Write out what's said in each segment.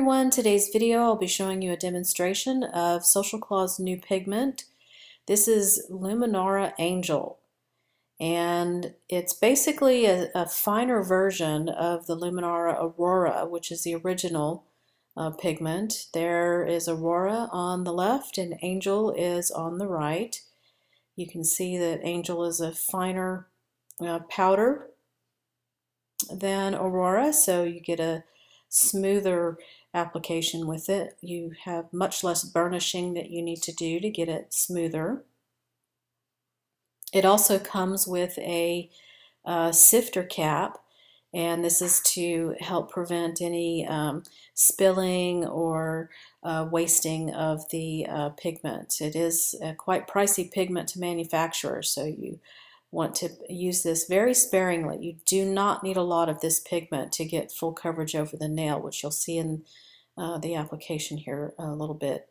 everyone, today's video I'll be showing you a demonstration of Social Claw's new pigment. This is Luminuara Angel, and it's basically a finer version of the Luminuara Aurora, which is the original pigment. There is Aurora on the left and Angel is on the right. You can see that Angel is a finer powder than Aurora, so you get a smoother application with it. You have much less burnishing that you need to do to get it smoother. It also comes with a sifter cap, and this is to help prevent any spilling or wasting of the pigment. It is a quite pricey pigment to manufacture, so you want to use this very sparingly. You do not need a lot of this pigment to get full coverage over the nail, which you'll see in the application here a little bit.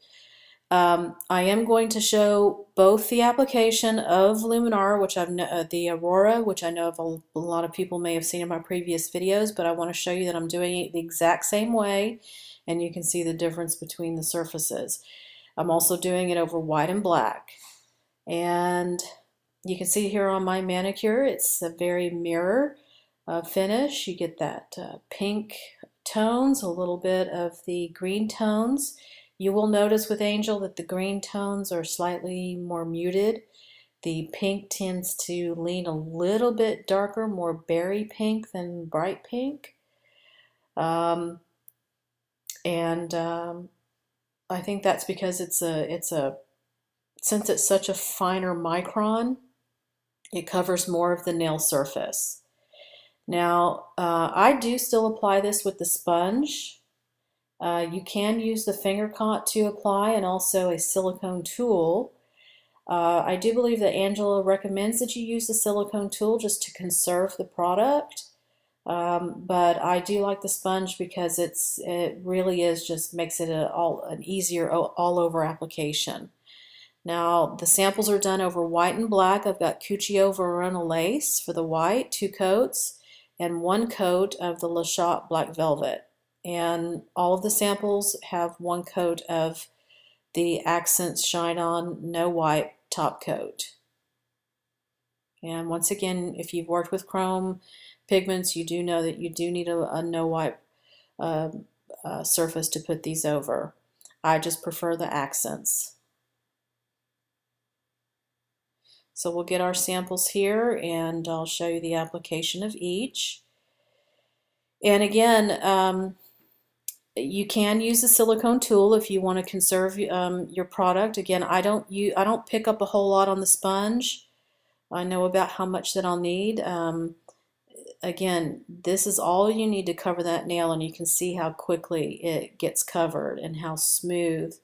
I am going to show both the application of Luminuara, which the Aurora, which I know of a lot of people may have seen in my previous videos, but I want to show you that I'm doing it the exact same way, and you can see the difference between the surfaces. I'm also doing it over white and black, and you can see here on my manicure, it's a very mirror finish. You get that pink tones, a little bit of the green tones. You will notice with Angel that the green tones are slightly more muted. The pink tends to lean a little bit darker, more berry pink than bright pink. I think that's because since it's such a finer micron, it covers more of the nail surface. Now, I do still apply this with the sponge. You can use the finger caught to apply, and also a silicone tool. I do believe that Angela recommends that you use the silicone tool just to conserve the product. But I do like the sponge because it really is just makes it an easier all-over application. Now, the samples are done over white and black. I've got Cuccio Verona lace for the white, 2 coats, and 1 coat of the Le Chat black velvet. And all of the samples have 1 coat of the Accents Shine On No Wipe top coat. And once again, if you've worked with chrome pigments, you do know that you do need a no wipe surface to put these over. I just prefer the accents. So we'll get our samples here, and I'll show you the application of each. And again, you can use a silicone tool if you want to conserve your product. Again, I don't pick up a whole lot on the sponge. I know about how much that I'll need. Again, this is all you need to cover that nail, and you can see how quickly it gets covered and how smooth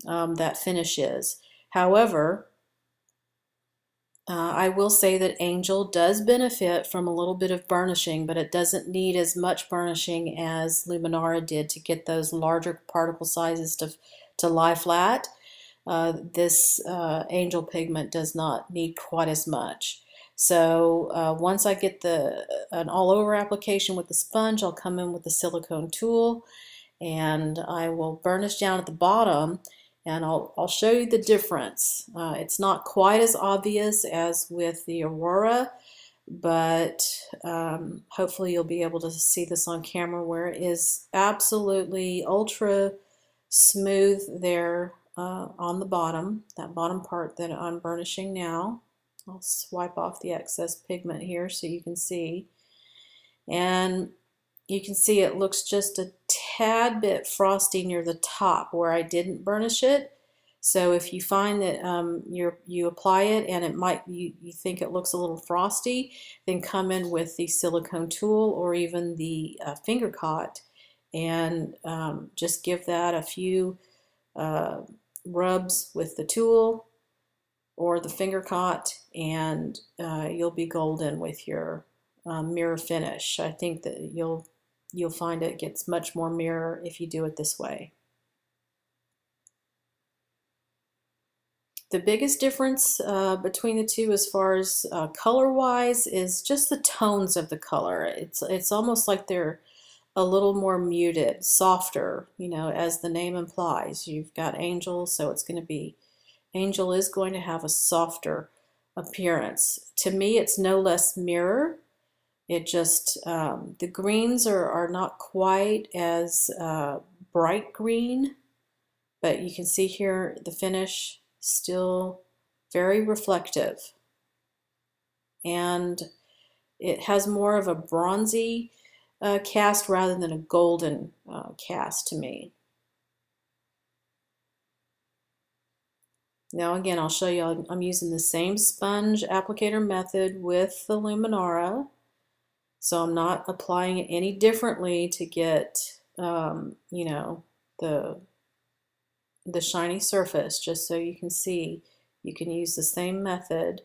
that finish is. However, I will say that Angel does benefit from a little bit of burnishing, but it doesn't need as much burnishing as Luminuara did to get those larger particle sizes to lie flat. This Angel pigment does not need quite as much. So once I get an all-over application with the sponge, I'll come in with the silicone tool, and I will burnish down at the bottom. And I'll show you the difference. It's not quite as obvious as with the Aurora, but hopefully you'll be able to see this on camera, where it is absolutely ultra smooth there on the bottom, that bottom part that I'm burnishing now. I'll swipe off the excess pigment here so you can see. And you can see it looks just a tad bit frosty near the top where I didn't burnish it. So if you find that you apply it and you think it looks a little frosty, then come in with the silicone tool or even the finger caught, and just give that a few rubs with the tool or the finger caught, and you'll be golden with your mirror finish. I think that you'll find it gets much more mirror if you do it this way. The biggest difference between the two as far as color-wise is just the tones of the color. It's almost like they're a little more muted, softer, you know, as the name implies. You've got Angel, so it's going to be, Angel is going to have a softer appearance. To me, it's no less mirror. It just, the greens are not quite as bright green, but you can see here the finish still very reflective. And it has more of a bronzy cast rather than a golden cast to me. Now again, I'll show you, I'm using the same sponge applicator method with the Luminara. So I'm not applying it any differently to get, you know, the shiny surface, just so you can see. You can use the same method,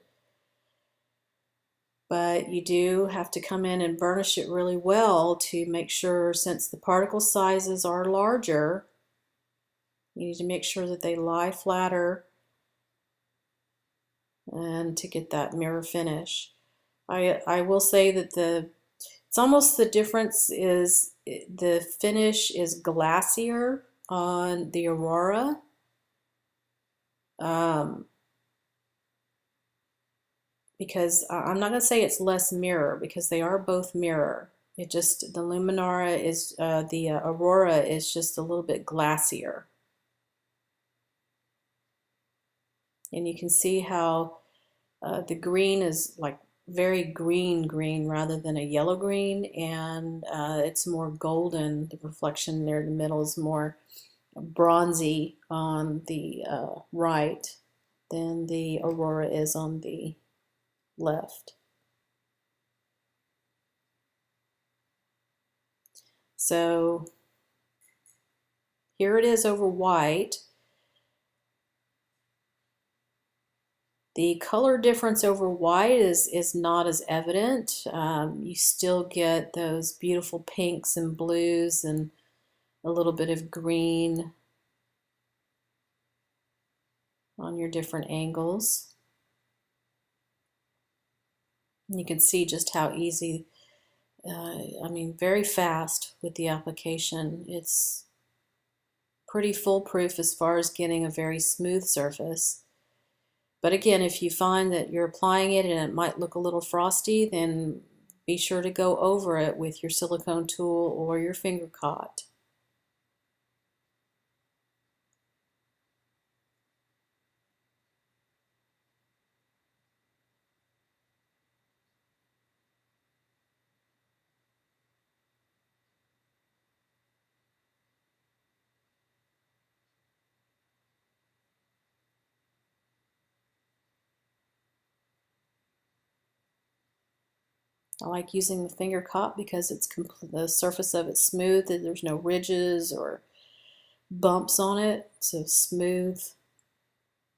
but you do have to come in and burnish it really well to make sure, since the particle sizes are larger, you need to make sure that they lie flatter and to get that mirror finish. I will say that it's almost, the difference is the finish is glassier on the Aurora. Because I'm not going to say it's less mirror, because they are both mirror. It just, the Luminara is, the Aurora is just a little bit glassier. And you can see how the green is like very green rather than a yellow green, and it's more golden. The reflection there in the middle is more bronzy on the right than the Aurora is on the left. So here it is over white. The color difference over white is not as evident. You still get those beautiful pinks and blues and a little bit of green on your different angles. And you can see just how easy, I mean, very fast with the application. It's pretty foolproof as far as getting a very smooth surface. But again, if you find that you're applying it and it might look a little frosty, then be sure to go over it with your silicone tool or your finger cot. I like using the finger cot because it's the surface of it's smooth, and there's no ridges or bumps on it. It's a smooth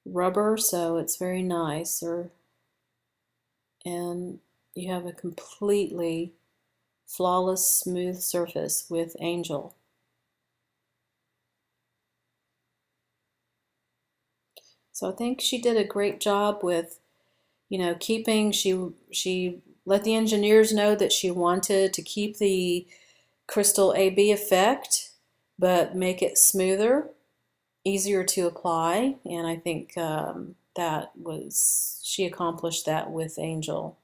rubber, so it's very nice. And you have a completely flawless, smooth surface with Angel. So I think she did a great job with, you know, keeping, she let the engineers know that she wanted to keep the crystal AB effect, but make it smoother, easier to apply, and I think she accomplished that with Angel.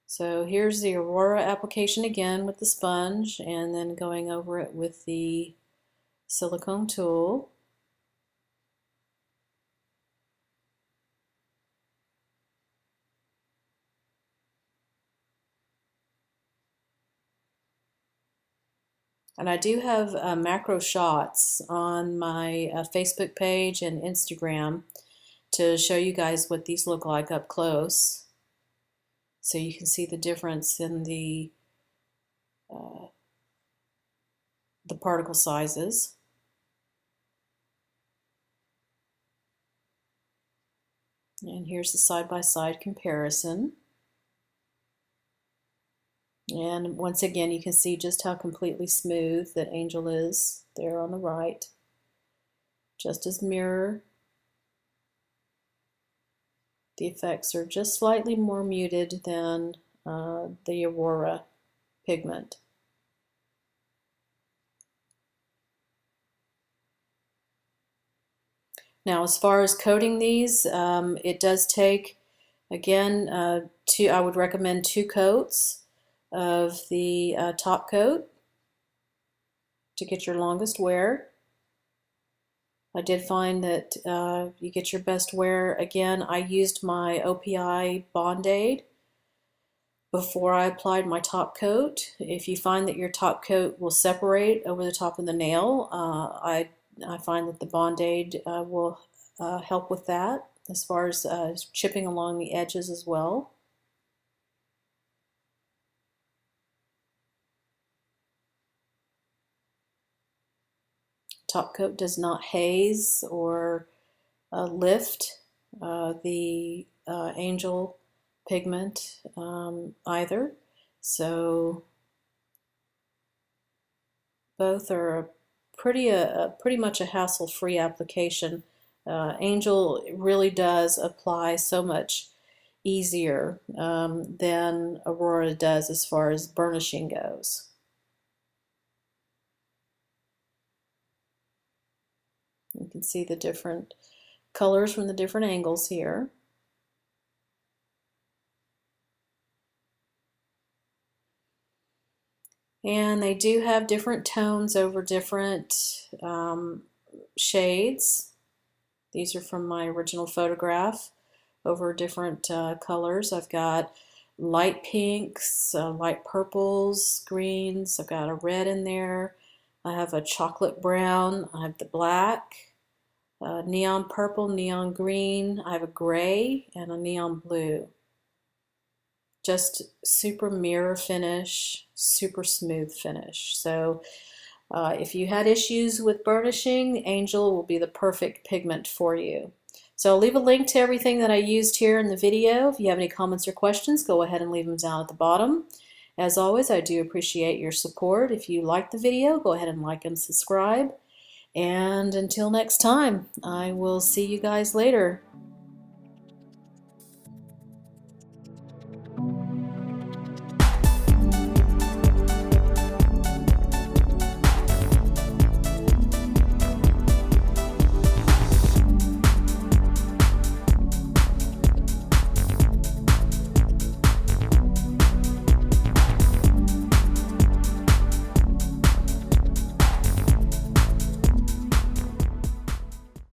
So here's the Aurora application again with the sponge, and then going over it with the silicone tool. And I do have macro shots on my Facebook page and Instagram to show you guys what these look like up close, so you can see the difference in the particle sizes. And here's the side-by-side comparison. And once again, you can see just how completely smooth that Angel is there on the right, just as mirror. The effects are just slightly more muted than the Aurora pigment. Now, as far as coating these, it does take, again, I would recommend 2 coats of the top coat to get your longest wear. I did find that you get your best wear. Again, I used my OPI Band-Aid before I applied my top coat. If you find that your top coat will separate over the top of the nail, I find that the Band-Aid will help with that, as far as chipping along the edges as well. Top coat does not haze or lift the Angel pigment either. So both are pretty much a hassle-free application. Angel really does apply so much easier than Aurora does as far as burnishing goes. You can see the different colors from the different angles here. And they do have different tones over different shades. These are from my original photograph over different colors. I've got light pinks, light purples, greens. I've got a red in there. I have a chocolate brown. I have the black, neon purple, neon green. I have a gray and a neon blue. Just super mirror finish, super smooth finish. So if you had issues with burnishing, Angel will be the perfect pigment for you. So I'll leave a link to everything that I used here in the video. If you have any comments or questions, go ahead and leave them down at the bottom. As always, I do appreciate your support. If you liked the video, go ahead and like and subscribe. And until next time, I will see you guys later.